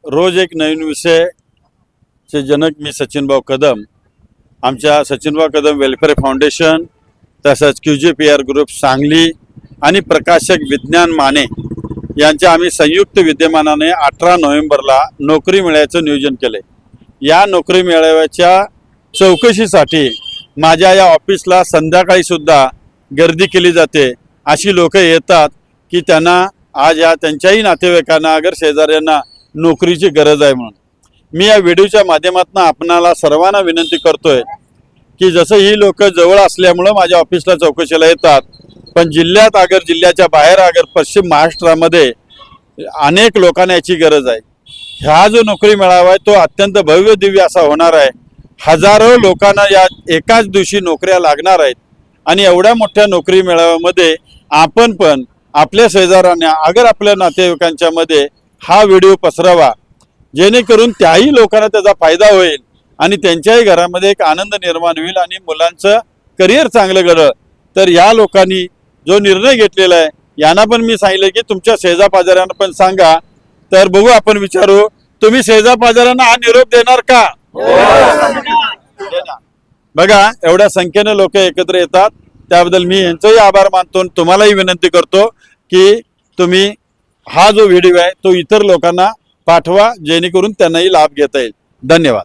रोज एक नवीन विषयचे जनक मी सचिनभाऊ कदम. आमच्या सचिनभाऊ Kadam welfare foundation तसंच QJPR ग्रुप सांगली आणि प्रकाशक विज्ञान माने यांच्या आम्ही संयुक्त विद्यमानाने 18 नोव्हेंबरला नोकरी मेळाव्याचं नियोजन केले. या नोकरी मेळाव्याच्या चौकशीसाठी माझ्या या ऑफिसला संध्याकाळी सुद्धा गर्दी केली जाते. अशी लोक येतात की त्यांना आज या त्यांच्याही नातेवाईकांना अगर शेजाऱ्यांना नोकरीची गरज आहे म्हणून. मी या व्हिडिओच्या माध्यमातून आपणाला सर्वांना विनंती करतोय की जसं ही लोक जवळ असल्यामुळं माझ्या ऑफिसला चौकशीला येतात, पण जिल्ह्यात अगर जिल्ह्याच्या बाहेर अगर पश्चिम महाराष्ट्रामध्ये अनेक लोकांना याची गरज आहे. हा जो नोकरी मेळावा आहे तो अत्यंत भव्य दिव्य असा होणार आहे. हजारो लोकांना या एकाच दिवशी नोकऱ्या लागणार आहेत आणि एवढ्या मोठ्या नोकरी मेळाव्यामध्ये आपण पण आपल्या शेजाऱ्यांना अगर आपल्या नातेवाईकांच्या मध्ये हा व्हिडिओ पसरावा, जेणेकरून त्याही लोकांना त्याचा फायदा होईल आणि त्यांच्याही घरामध्ये एक आनंद निर्माण होईल आणि मुलांचं करिअर चांगलं घडलं. तर या लोकांनी जो निर्णय घेतलेला आहे यांना पण मी सांगितलं की तुमच्या शेजापाजाऱ्यांना पण सांगा. तर बघू आपण विचारू, तुम्ही शेजापाजाऱ्यांना हा निरोप देणार का? बघा एवढ्या संख्येने लोक एकत्र येतात, त्याबद्दल मी यांचंही आभार मानतो. तुम्हालाही विनंती करतो की तुम्ही हा जो व्हिडिओ आहे तो इतर लोकांना पाठवा, जेणेकरून त्यांनाही लाभ घेता येईल. धन्यवाद.